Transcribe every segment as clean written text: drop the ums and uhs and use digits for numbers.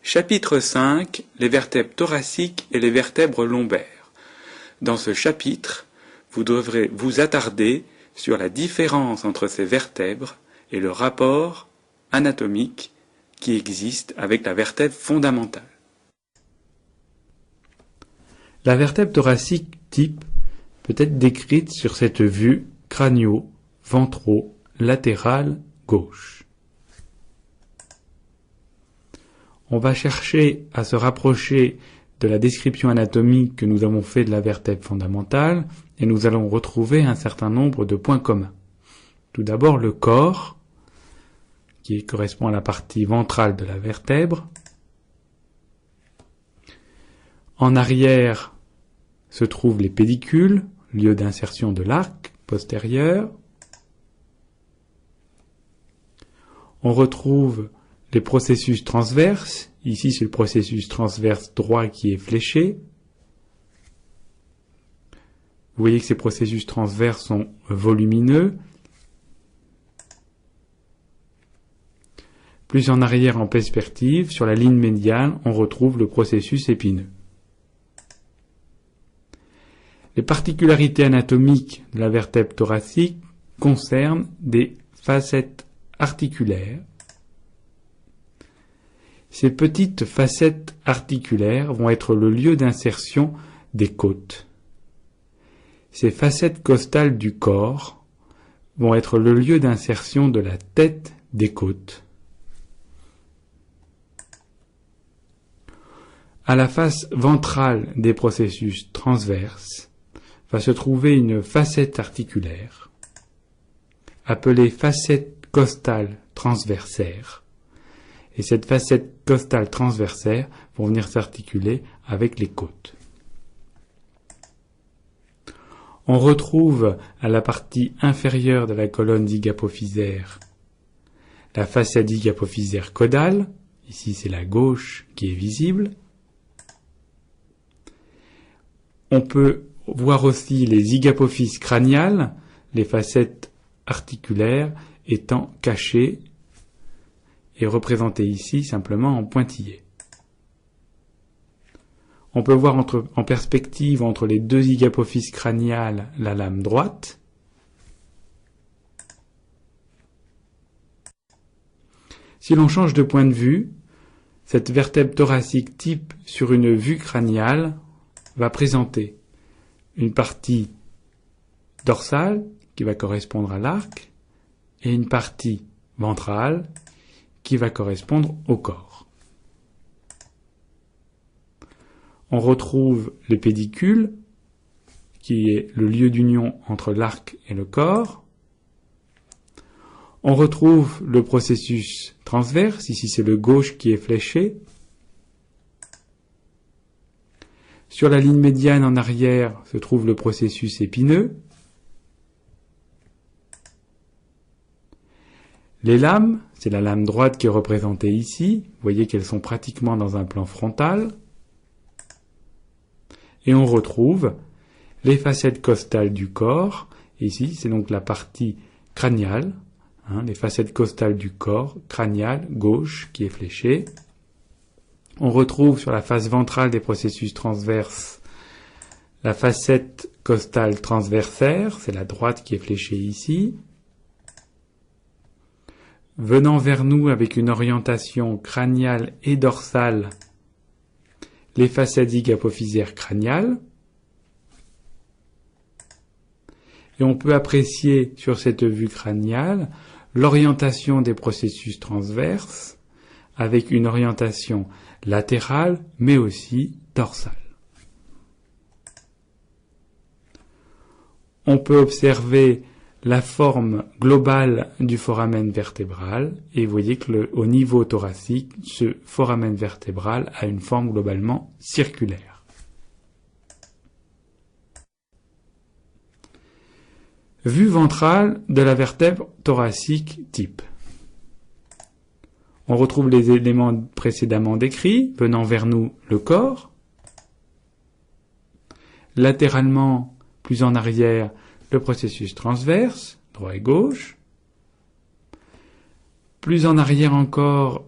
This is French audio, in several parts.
Chapitre 5. Les vertèbres thoraciques et les vertèbres lombaires. Dans ce chapitre, vous devrez vous attarder sur la différence entre ces vertèbres et le rapport anatomique qui existe avec la vertèbre fondamentale. La vertèbre thoracique type peut être décrite sur cette vue crânio-ventro-latérale gauche. On va chercher à se rapprocher de la description anatomique que nous avons fait de la vertèbre fondamentale et nous allons retrouver un certain nombre de points communs. Tout d'abord le corps, qui correspond à la partie ventrale de la vertèbre. En arrière se trouvent les pédicules, lieu d'insertion de l'arc postérieur. On retrouve les processus transverses. Ici, c'est le processus transverse droit qui est fléché. Vous voyez que ces processus transverses sont volumineux. Plus en arrière en perspective, sur la ligne médiane, on retrouve le processus épineux. Les particularités anatomiques de la vertèbre thoracique concernent des facettes articulaires. Ces petites facettes articulaires vont être le lieu d'insertion des côtes. Ces facettes costales du corps vont être le lieu d'insertion de la tête des côtes. À la face ventrale des processus transverses va se trouver une facette articulaire, appelée facette costale transversaire. Et cette facette costale transversaire vont venir s'articuler avec les côtes. On retrouve à la partie inférieure de la colonne zygapophysaire la facette zygapophysaire caudale. Ici, c'est la gauche qui est visible. On peut voir aussi les zygapophyses crâniales, les facettes articulaires étant cachées et représentées ici simplement en pointillés. On peut voir en perspective entre les deux zygapophyses crâniales la lame droite. Si l'on change de point de vue, cette vertèbre thoracique type sur une vue crâniale va présenter une partie dorsale qui va correspondre à l'arc et une partie ventrale qui va correspondre au corps. On retrouve les pédicules, qui est le lieu d'union entre l'arc et le corps. On retrouve le processus transverse, ici c'est le gauche qui est fléché. Sur la ligne médiane en arrière se trouve le processus épineux. Les lames, c'est la lame droite qui est représentée ici. Vous voyez qu'elles sont pratiquement dans un plan frontal. Et on retrouve les facettes costales du corps. Ici, c'est donc la partie crâniale, les facettes costales du corps, crâniale, gauche, qui est fléchée. On retrouve sur la face ventrale des processus transverses la facette costale transversaire, c'est la droite qui est fléchée ici. Venant vers nous avec une orientation crâniale et dorsale, les facettes zygapophysaires crâniales. Et on peut apprécier sur cette vue crâniale l'orientation des processus transverses avec une orientation latérale mais aussi dorsale. On peut observer la forme globale du foramen vertébral et vous voyez que au niveau thoracique, ce foramen vertébral a une forme globalement circulaire. Vue ventrale de la vertèbre thoracique type. On retrouve les éléments précédemment décrits, venant vers nous le corps. Latéralement, plus en arrière, le processus transverse, droit et gauche. Plus en arrière encore,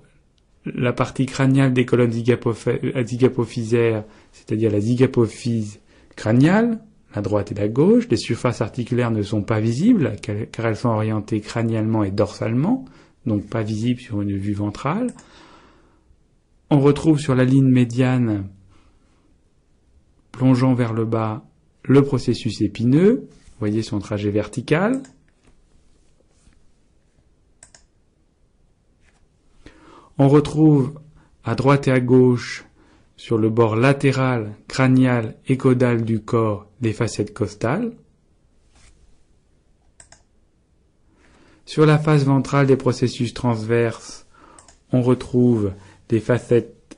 la partie crâniale des colonnes zygapophysaires, c'est-à-dire la zygapophyse crâniale, la droite et la gauche. Les surfaces articulaires ne sont pas visibles car elles sont orientées crânialement et dorsalement, donc pas visibles sur une vue ventrale. On retrouve sur la ligne médiane, plongeant vers le bas, le processus épineux. Vous voyez son trajet vertical. On retrouve à droite et à gauche, sur le bord latéral, crânial et caudal du corps, des facettes costales. Sur la face ventrale des processus transverses, on retrouve des facettes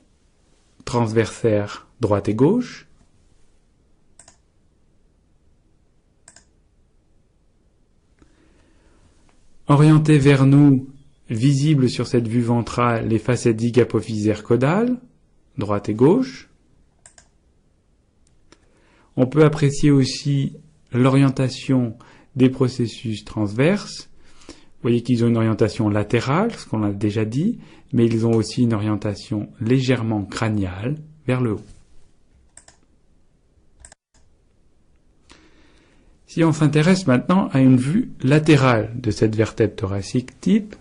transversaires droite et gauche. Orientées vers nous, visibles sur cette vue ventrale, les facettes zygapophysaires caudales, droite et gauche. On peut apprécier aussi l'orientation des processus transverses. Vous voyez qu'ils ont une orientation latérale, ce qu'on a déjà dit, mais ils ont aussi une orientation légèrement crâniale vers le haut. Si on s'intéresse maintenant à une vue latérale de cette vertèbre thoracique type,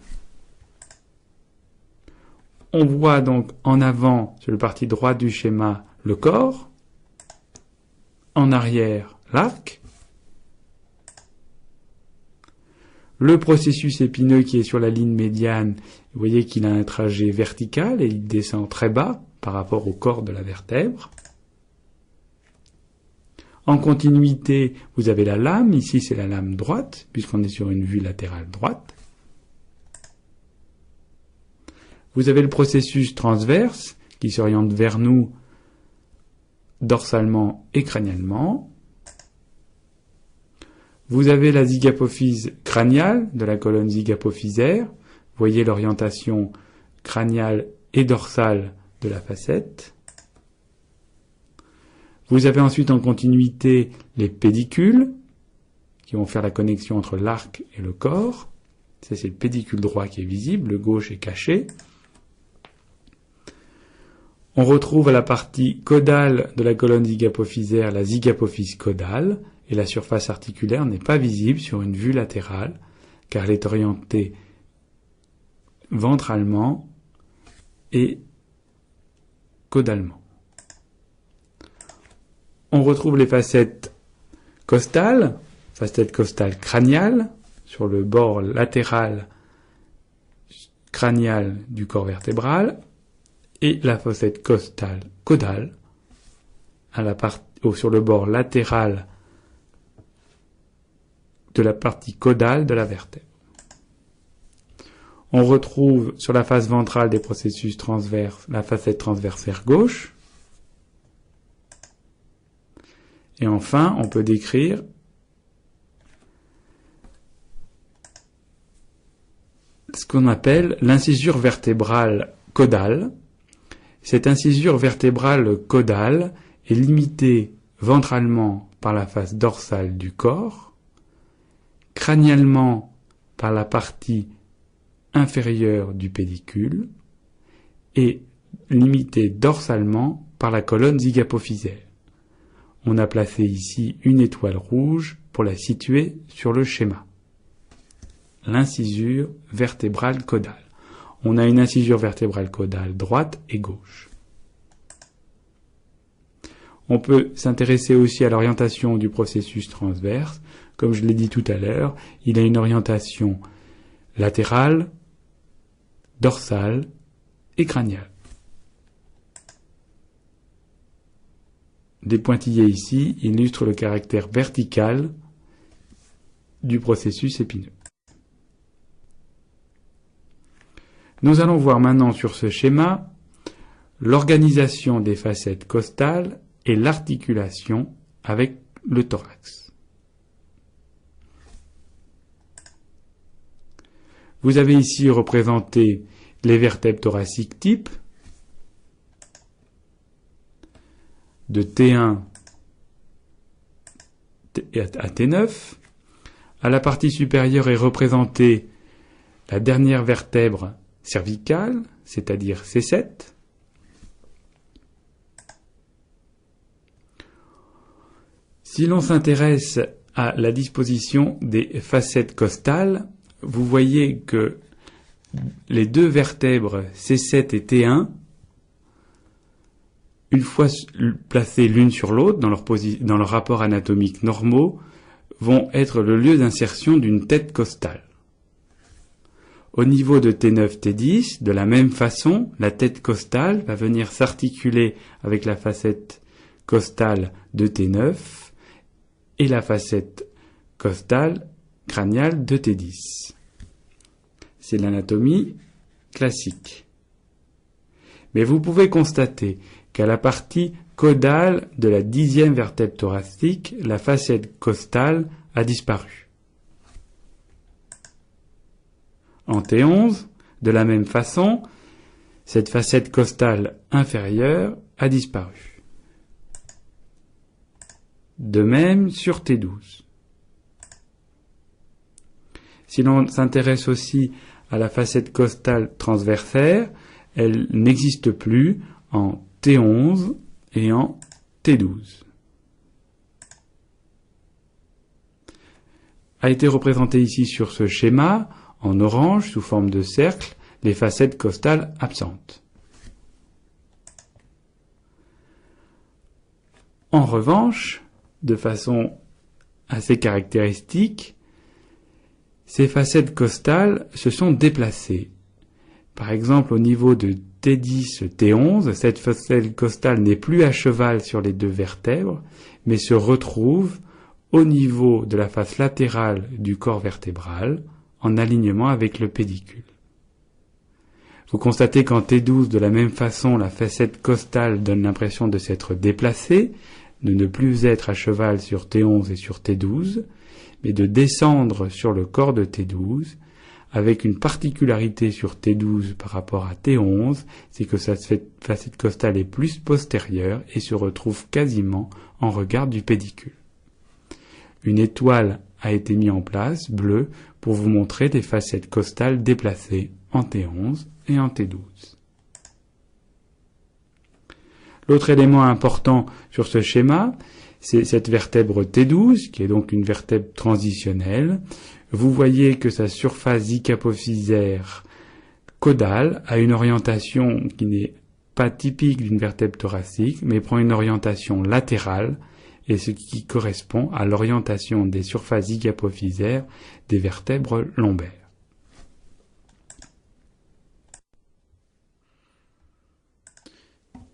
on voit donc en avant, sur la partie droite du schéma, le corps, en arrière, l'arc, le processus épineux qui est sur la ligne médiane, vous voyez qu'il a un trajet vertical et il descend très bas par rapport au corps de la vertèbre. En continuité, vous avez la lame, ici c'est la lame droite, puisqu'on est sur une vue latérale droite. Vous avez le processus transverse qui s'oriente vers nous dorsalement et crânialement. Vous avez la zygapophyse crâniale de la colonne zygapophysaire. Vous voyez l'orientation crâniale et dorsale de la facette. Vous avez ensuite en continuité les pédicules qui vont faire la connexion entre l'arc et le corps. Ça, c'est le pédicule droit qui est visible, le gauche est caché. On retrouve à la partie caudale de la colonne zygapophysaire la zygapophyse caudale, et la surface articulaire n'est pas visible sur une vue latérale, car elle est orientée ventralement et caudalement. On retrouve les facettes costales, facette costale crâniale, sur le bord latéral crânial du corps vertébral, et la facette costale caudale, sur le bord latéral de la partie caudale de la vertèbre. On retrouve sur la face ventrale des processus transverses la facette transversaire gauche. Et enfin, on peut décrire ce qu'on appelle l'incisure vertébrale caudale. Cette incisure vertébrale caudale est limitée ventralement par la face dorsale du corps, crânialement par la partie inférieure du pédicule et limitée dorsalement par la colonne zygapophysaire. On a placé ici une étoile rouge pour la situer sur le schéma. L'incisure vertébrale caudale. On a une incisure vertébrale caudale droite et gauche. On peut s'intéresser aussi à l'orientation du processus transverse. Comme je l'ai dit tout à l'heure, il a une orientation latérale, dorsale et crâniale. Des pointillés ici illustrent le caractère vertical du processus épineux. Nous allons voir maintenant sur ce schéma l'organisation des facettes costales et l'articulation avec le thorax. Vous avez ici représenté les vertèbres thoraciques types de T1 à T9. À la partie supérieure est représentée la dernière vertèbre cervicale, c'est-à-dire C7. Si l'on s'intéresse à la disposition des facettes costales, vous voyez que les deux vertèbres C7 et T1, une fois placées l'une sur l'autre dans leur rapport anatomique normaux, vont être le lieu d'insertion d'une tête costale. Au niveau de T9, T10, de la même façon, la tête costale va venir s'articuler avec la facette costale de T9 et la facette costale crâniale de T10. C'est l'anatomie classique. Mais vous pouvez constater qu'à la partie caudale de la 10e vertèbre thoracique, la facette costale a disparu. En T11, de la même façon, cette facette costale inférieure a disparu. De même sur T12. Si l'on s'intéresse aussi à la facette costale transversaire, elle n'existe plus en T11 et en T12. A été représenté ici sur ce schéma, en orange, sous forme de cercle, les facettes costales absentes. En revanche, de façon assez caractéristique, ces facettes costales se sont déplacées. Par exemple, au niveau de T10, T11, cette facette costale n'est plus à cheval sur les deux vertèbres, mais se retrouve au niveau de la face latérale du corps vertébral, en alignement avec le pédicule. Vous constatez qu'en T12, de la même façon, la facette costale donne l'impression de s'être déplacée, de ne plus être à cheval sur T11 et sur T12, mais de descendre sur le corps de T12, avec une particularité sur T12 par rapport à T11, c'est que cette facette costale est plus postérieure et se retrouve quasiment en regard du pédicule. Une étoile a été mise en place, bleue, pour vous montrer des facettes costales déplacées en T11 et en T12. L'autre élément important sur ce schéma, c'est cette vertèbre T12, qui est donc une vertèbre transitionnelle. Vous voyez que sa surface icapophysaire caudale a une orientation qui n'est pas typique d'une vertèbre thoracique, mais prend une orientation latérale, et ce qui correspond à l'orientation des surfaces icapophysaires des vertèbres lombaires.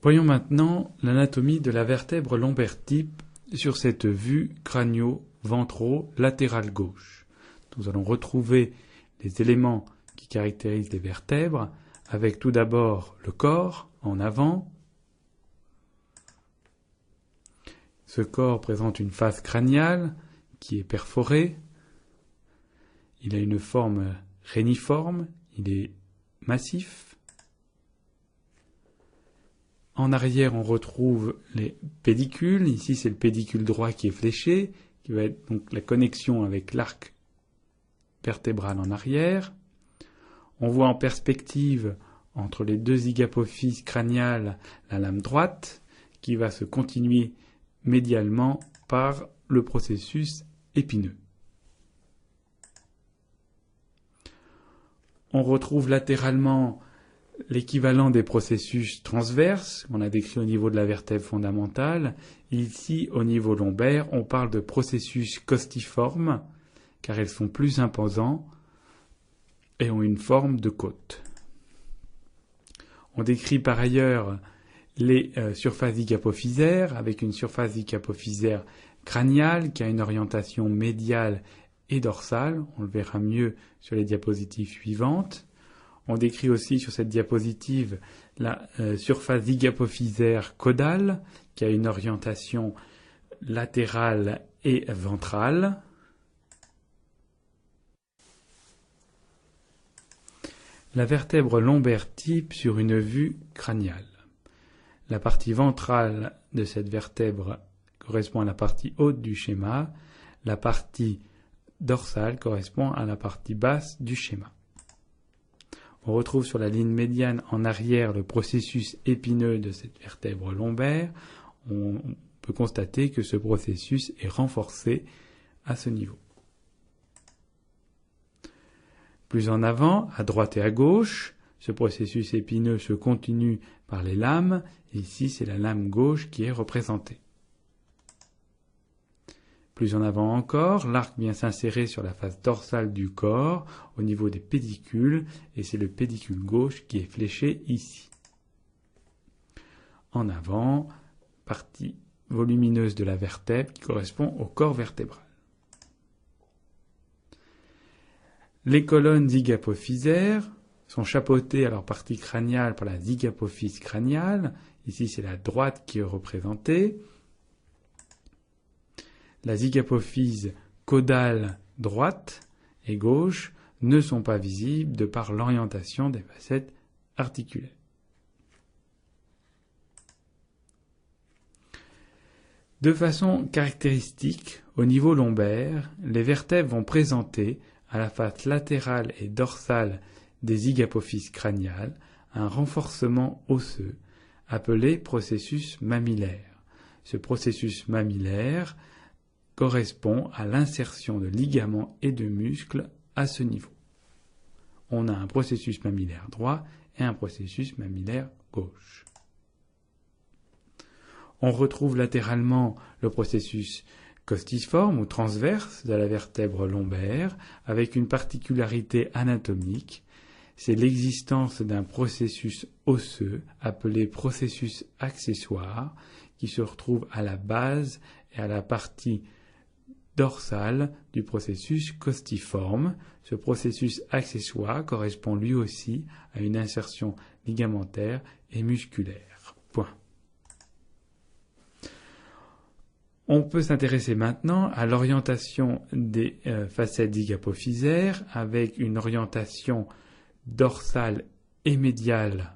Voyons maintenant l'anatomie de la vertèbre lombaire type sur cette vue crânio-ventro-latérale gauche. Nous allons retrouver les éléments qui caractérisent les vertèbres, avec tout d'abord le corps en avant. Ce corps présente une face crâniale qui est perforée. Il a une forme réniforme, il est massif. En arrière, on retrouve les pédicules. Ici, c'est le pédicule droit qui est fléché, qui va être donc la connexion avec l'arc vertébral en arrière. On voit en perspective, entre les deux zygapophyses crâniales, la lame droite, qui va se continuer médialement par le processus épineux. On retrouve latéralement l'équivalent des processus transverses qu'on a décrit au niveau de la vertèbre fondamentale. Ici, au niveau lombaire, on parle de processus costiformes, car elles sont plus imposants et ont une forme de côte. On décrit par ailleurs les surfaces icapophysaires, avec une surface icapophysaire crâniale qui a une orientation médiale et dorsale. On le verra mieux sur les diapositives suivantes. On décrit aussi sur cette diapositive la surface zygapophysaire caudale qui a une orientation latérale et ventrale. La vertèbre lombaire type sur une vue crâniale. La partie ventrale de cette vertèbre correspond à la partie haute du schéma. La partie dorsale correspond à la partie basse du schéma. On retrouve sur la ligne médiane en arrière le processus épineux de cette vertèbre lombaire. On peut constater que ce processus est renforcé à ce niveau. Plus en avant, à droite et à gauche, ce processus épineux se continue par les lames. Et ici, c'est la lame gauche qui est représentée. Plus en avant encore, l'arc vient s'insérer sur la face dorsale du corps, au niveau des pédicules, et c'est le pédicule gauche qui est fléché ici. En avant, partie volumineuse de la vertèbre qui correspond au corps vertébral. Les colonnes zygapophysaires sont chapeautées à leur partie crâniale par la zygapophyse crâniale. Ici, c'est la droite qui est représentée. La zygapophyse caudale droite et gauche ne sont pas visibles de par l'orientation des facettes articulaires. De façon caractéristique, au niveau lombaire, les vertèbres vont présenter, à la face latérale et dorsale des zygapophyses crâniales, un renforcement osseux, appelé processus mammillaire. Ce processus mammillaire correspond à l'insertion de ligaments et de muscles à ce niveau. On a un processus mammillaire droit et un processus mammillaire gauche. On retrouve latéralement le processus costiforme ou transverse de la vertèbre lombaire avec une particularité anatomique, c'est l'existence d'un processus osseux appelé processus accessoire qui se retrouve à la base et à la partie dorsale du processus costiforme. Ce processus accessoire correspond lui aussi à une insertion ligamentaire et musculaire. Point. On peut s'intéresser maintenant à l'orientation des facettes zygapophysaires avec une orientation dorsale et médiale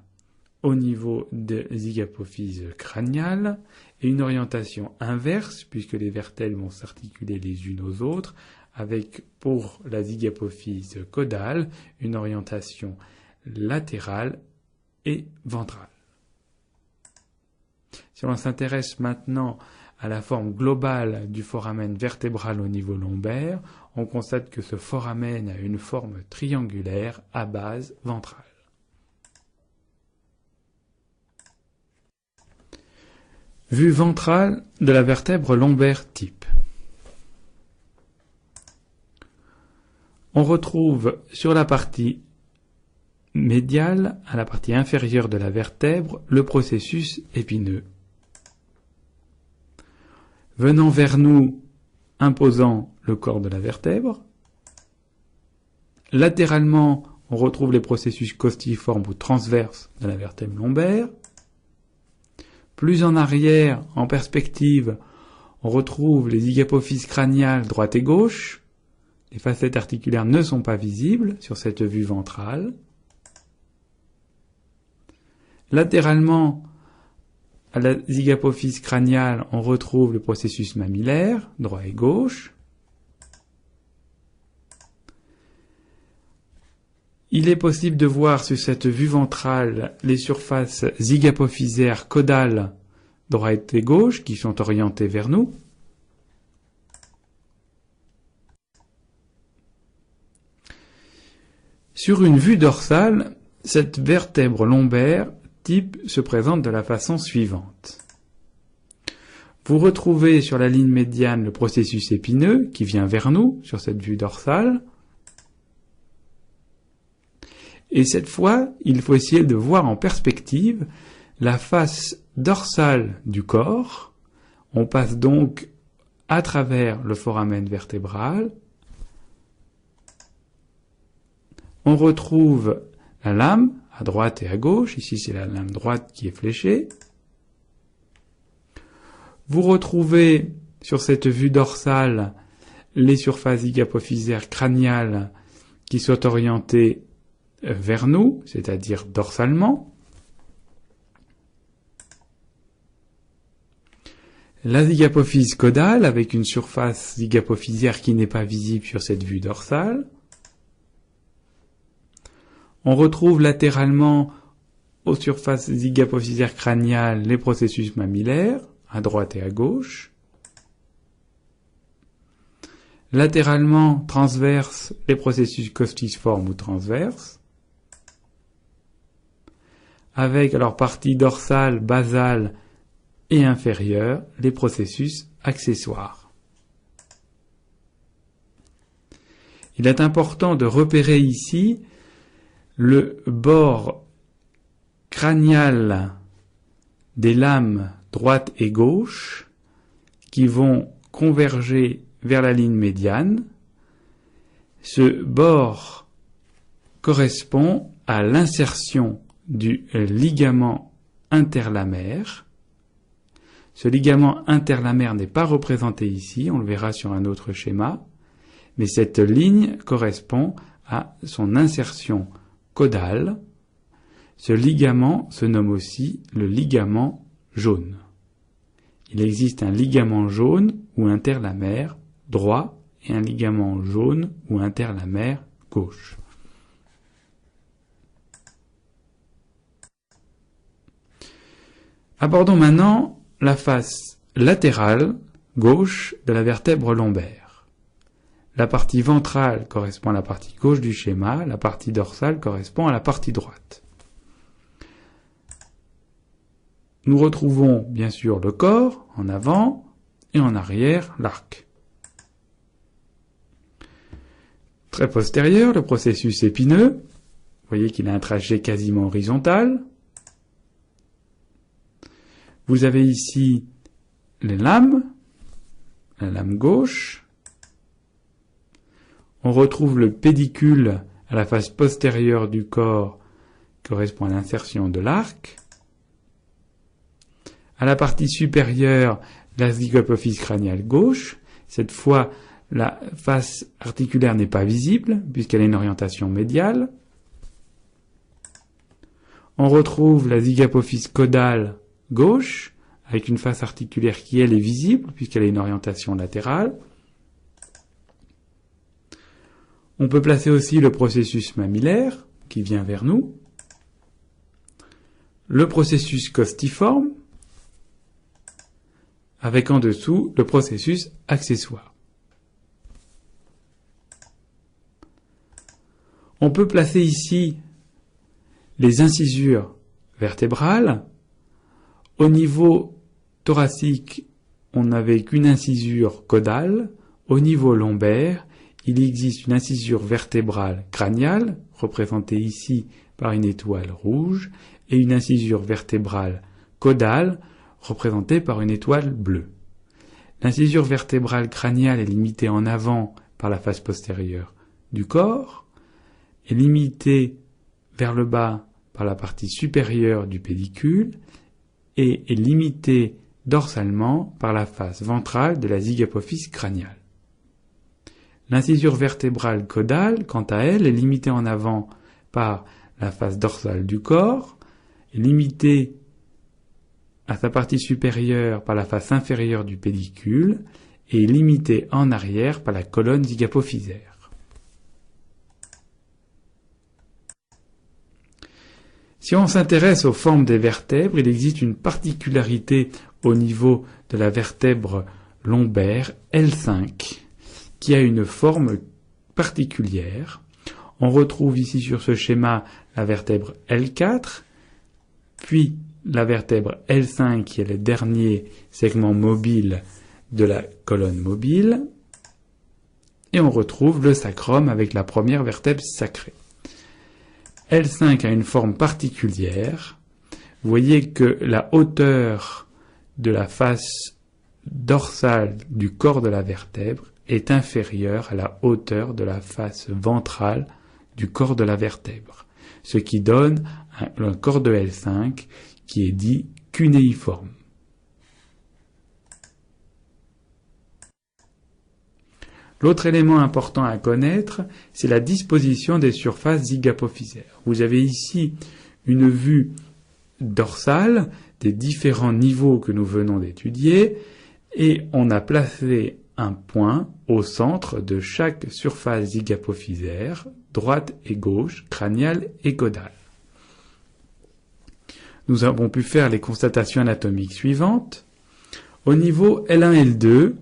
au niveau de zygapophyse crâniale et une orientation inverse puisque les vertèbres vont s'articuler les unes aux autres avec pour la zygapophyse caudale une orientation latérale et ventrale. Si on s'intéresse maintenant à la forme globale du foramen vertébral au niveau lombaire, on constate que ce foramen a une forme triangulaire à base ventrale. Vue ventrale de la vertèbre lombaire type. On retrouve sur la partie médiale, à la partie inférieure de la vertèbre, le processus épineux. Venant vers nous, imposant le corps de la vertèbre. Latéralement, on retrouve les processus costiformes ou transverses de la vertèbre lombaire. Plus en arrière, en perspective, on retrouve les zygapophyses crâniales droite et gauche. Les facettes articulaires ne sont pas visibles sur cette vue ventrale. Latéralement, à la zygapophyse crâniale, on retrouve le processus mammillaire, droit et gauche. Il est possible de voir sur cette vue ventrale les surfaces zygapophysaires caudales, droite et gauche, qui sont orientées vers nous. Sur une vue dorsale, cette vertèbre lombaire type se présente de la façon suivante. Vous retrouvez sur la ligne médiane le processus épineux qui vient vers nous sur cette vue dorsale. Et cette fois, il faut essayer de voir en perspective la face dorsale du corps. On passe donc à travers le foramen vertébral. On retrouve la lame à droite et à gauche. Ici, c'est la lame droite qui est fléchée. Vous retrouvez sur cette vue dorsale les surfaces zygapophysaires crâniales qui sont orientées vers nous, c'est-à-dire dorsalement. La zygapophyse caudale avec une surface zygapophysaire qui n'est pas visible sur cette vue dorsale. On retrouve latéralement aux surfaces zygapophysaires crâniales les processus mammillaires, à droite et à gauche. Latéralement transverses, les processus costiformes ou transverses. Avec alors partie dorsale, basale et inférieure, les processus accessoires. Il est important de repérer ici le bord crânial des lames droite et gauche qui vont converger vers la ligne médiane. Ce bord correspond à l'insertion du ligament interlamaire. Ce ligament interlamaire n'est pas représenté ici, on le verra sur un autre schéma, mais cette ligne correspond à son insertion caudale. Ce ligament se nomme aussi le ligament jaune. Il existe un ligament jaune ou interlamaire droit et un ligament jaune ou interlamaire gauche. Abordons maintenant la face latérale gauche de la vertèbre lombaire. La partie ventrale correspond à la partie gauche du schéma, la partie dorsale correspond à la partie droite. Nous retrouvons bien sûr le corps en avant et en arrière l'arc. Très postérieur, le processus épineux. Vous voyez qu'il a un trajet quasiment horizontal. Vous avez ici les lames, la lame gauche. On retrouve le pédicule à la face postérieure du corps qui correspond à l'insertion de l'arc. À la partie supérieure, la zygapophyse crâniale gauche. Cette fois, la face articulaire n'est pas visible puisqu'elle a une orientation médiale. On retrouve la zygapophyse caudale gauche avec une face articulaire qui, elle, est visible puisqu'elle a une orientation latérale. On peut placer aussi le processus mammillaire qui vient vers nous. Le processus costiforme avec en dessous le processus accessoire. On peut placer ici les incisures vertébrales. Au niveau thoracique, on n'avait qu'une incisure caudale. Au niveau lombaire, il existe une incisure vertébrale crâniale, représentée ici par une étoile rouge, et une incisure vertébrale caudale, représentée par une étoile bleue. L'incisure vertébrale crâniale est limitée en avant par la face postérieure du corps, est limitée vers le bas par la partie supérieure du pédicule et est limitée dorsalement par la face ventrale de la zygapophyse crâniale. L'incisure vertébrale caudale, quant à elle, est limitée en avant par la face dorsale du corps, est limitée à sa partie supérieure par la face inférieure du pédicule et est limitée en arrière par la colonne zygapophysaire. Si on s'intéresse aux formes des vertèbres, il existe une particularité au niveau de la vertèbre lombaire L5 qui a une forme particulière. On retrouve ici sur ce schéma la vertèbre L4, puis la vertèbre L5 qui est le dernier segment mobile de la colonne mobile, et on retrouve le sacrum avec la première vertèbre sacrée. L5 a une forme particulière. Vous voyez que la hauteur de la face dorsale du corps de la vertèbre est inférieure à la hauteur de la face ventrale du corps de la vertèbre, ce qui donne un corps de L5 qui est dit cunéiforme. L'autre élément important à connaître, c'est la disposition des surfaces zygapophysaires. Vous avez ici une vue dorsale des différents niveaux que nous venons d'étudier, et on a placé un point au centre de chaque surface zygapophysaire, droite et gauche, crâniale et caudale. Nous avons pu faire les constatations anatomiques suivantes. Au niveau L1 et L2,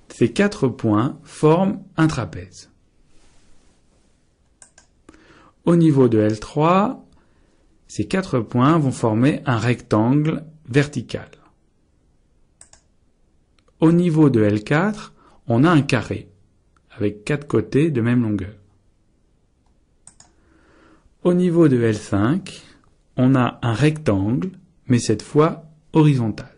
ces 4 points forment un trapèze. Au niveau de L3, ces 4 points vont former un rectangle vertical. Au niveau de L4, on a un carré, avec 4 côtés de même longueur. Au niveau de L5, on a un rectangle, mais cette fois horizontal.